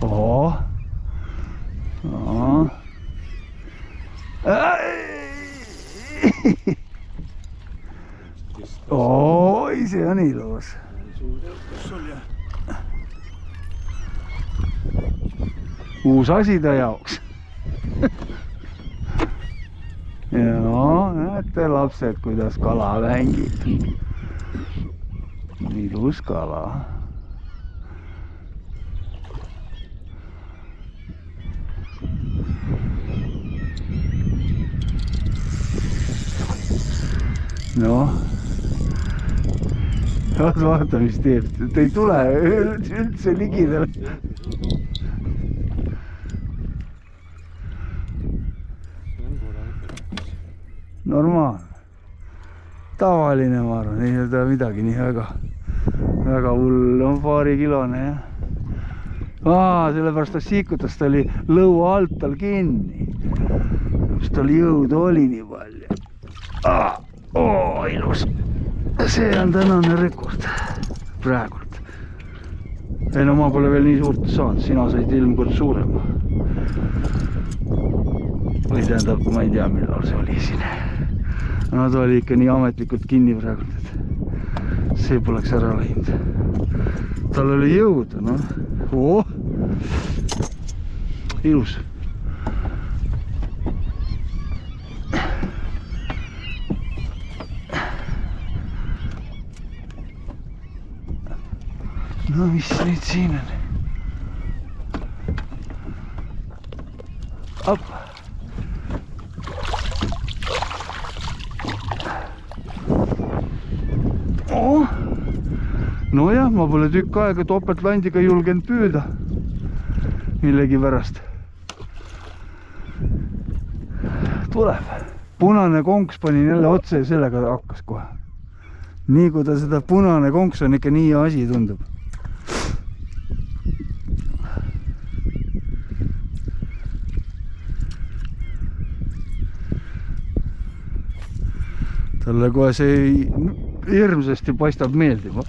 Oo. Oo. Oi, see on ilus. Uus asi ta jaoks. Ja, näete lapsed, kuidas kala mängib. Ilus kala. Noh. Vaata, mis teeb. Ta ei tule üldse ligidale. Normaalne. Tavaline, ma arvan. Ei ole midagi nii väga hull. On paarikilone, jah. Sellepärast ta sikutas, ta oli lõua alt tal kinni. Mis tal jõudu oli nii palju. Ilus. See on tänane rekord. Praegult. Ei, no ma pole veel nii suurt saanud. Sina said ilmkord suurema. Või tähendab, ma ei tea, millal see oli siin. No ta oli ikka nii ametlikult kinni praegult, et see poleks ära läinud. Tal oli jõudu, noh. Ilus. No mis nüüd siin on? Op. Nojah, ma pole tükk aega topeltlandiga julgenud püüda millegi pärast. Tuleb. Punane konks panin jälle otse ja sellega hakkas kohe. Nii kui ta seda punane konks on ikka nii asi tundub. Talle kohe see hirmsasti paistab meeldima.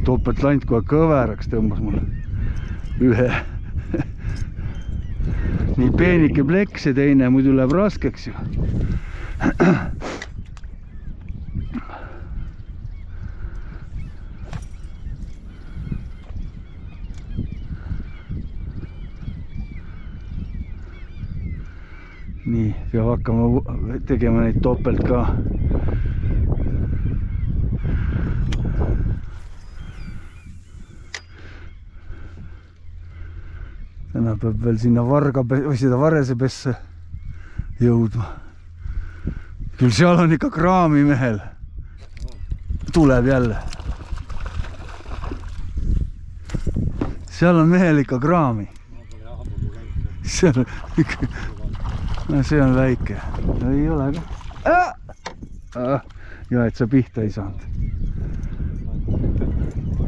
Topeltland kohe kõveraks tõmbas mulle ühe. Nii peenike pleks ja teine muidu läheb raskeks ju. Nii, peab hakkama tegema neid topelt ka. Täna peab veel sinna varesepesse jõudma. Küll seal on ikka kraami mehel. Tuleb jälle. Seal on mehel ikka kraami. Seal on ikka... No see on väike. Ei ole ka. Ja et sa pihta ei saanud.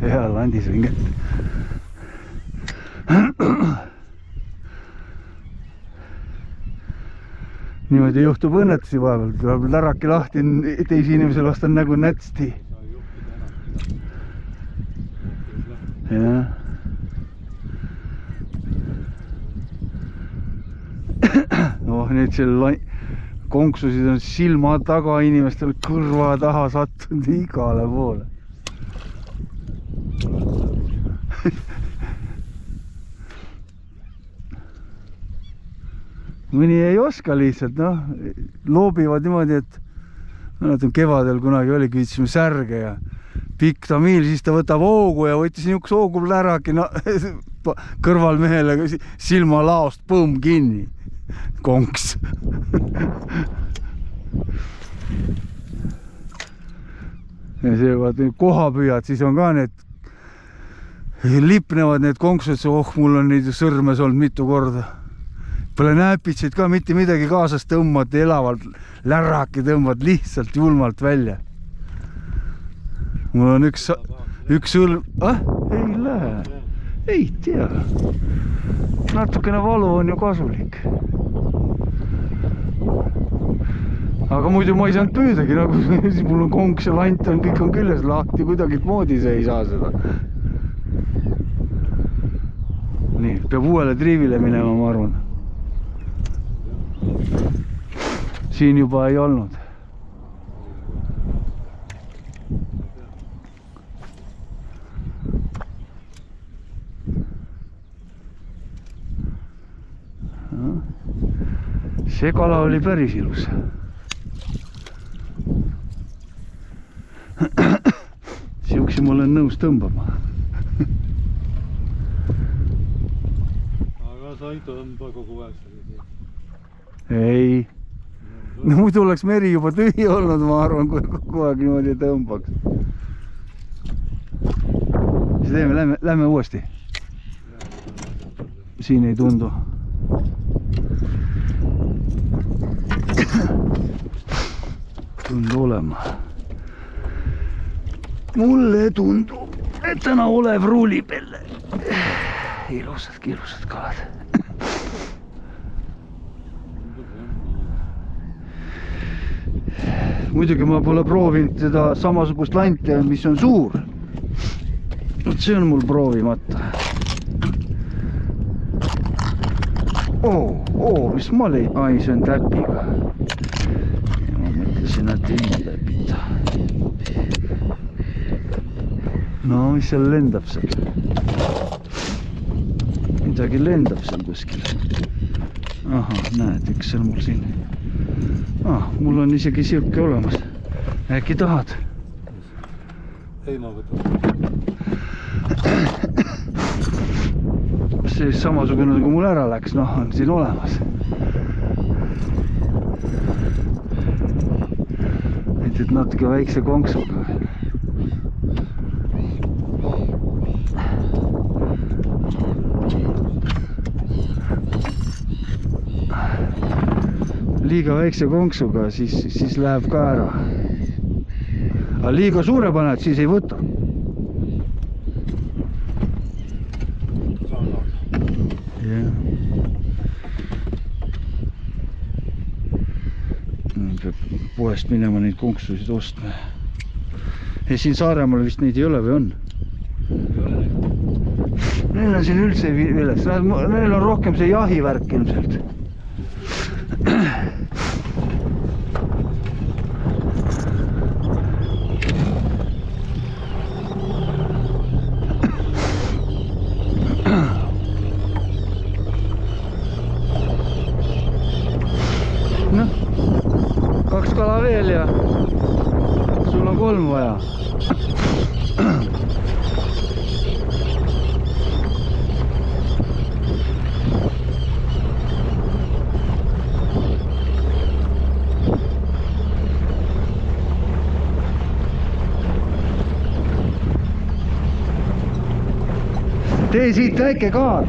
Hea landis võin kätte. Niimoodi juhtub õnnetusi vahepeal. Tuleb läraki lahti, teisi inimesel vastan nägu nätsti. Jah. Need seal konksusid on silma taga inimestel kõrva taha sattunud igale poole. Mõni ei oska lihtsalt, noh, loobivad niimoodi, et mäletan kevadel kunagi oli, küsisime särge ja pikk tamiil, siis ta võtab hoogu ja võttis niisuguse hoogu läraki kõrval mehele silma laost põmm kinni. Konks. Ja see vaata koha püüad, siis on ka need lipnevad need konksud, mul on neid sõrmes olnud mitu korda. Pole näpitsid ka mitte midagi kaasas tõmbad elavalt, lärraki tõmbad lihtsalt julmalt välja. Mul on üks õlm... Ei lähe. Ei tea. Natukene valu on ju kasulik. aga muidu ma ei saanud püüdagi, nagu siis mul on konks ja lant on, kõik on küljes lahti, kuidagi moodi see ei saa seda. Nii, peab uuele triivile minema, ma arvan. Siin juba ei olnud. See kala oli päris ilus. Siuksi ma olen nõus tõmbama. Aga sa ei tõmba kogu aeg seda. Ei. No muidu oleks meri juba tühi olnud, ma arvan, kui kogu aeg niimoodi tõmbaks. Siis teeme, lähme uuesti. Siin ei tundu. Tundu olema. Mulle tundub, et täna Olev ruulib jälle. Ilusad kalad. Muidugi ma pole proovinud seda samasugust lanti, mis on suur. See on mul proovimata. Mis ma lõin? Ai, see on täpiga. Ma mõtlesin, et ilma täpita. No, mis seal lendab seal? Midagi lendab seal kuskil. Aha, näed, üks on mul siin. Mul on isegi siuke olemas. Äkki tahad? Ei, ma võtan. See samasugune nagu mul ära läks, on siin olemas. Et natuke väikse konksuga. Liiga väikse konksuga, siis läheb ka ära. Aga liiga suure paned, siis ei võta. Peab poest minema neid konksusid ostma. Siin Saaremaal vist neid ei ole või on? Neil on siin üldse vilets. Neil on rohkem see jahivärk ilmselt. Kaks kala veel ja sul on 3 vaja. Tee siit väike kaar.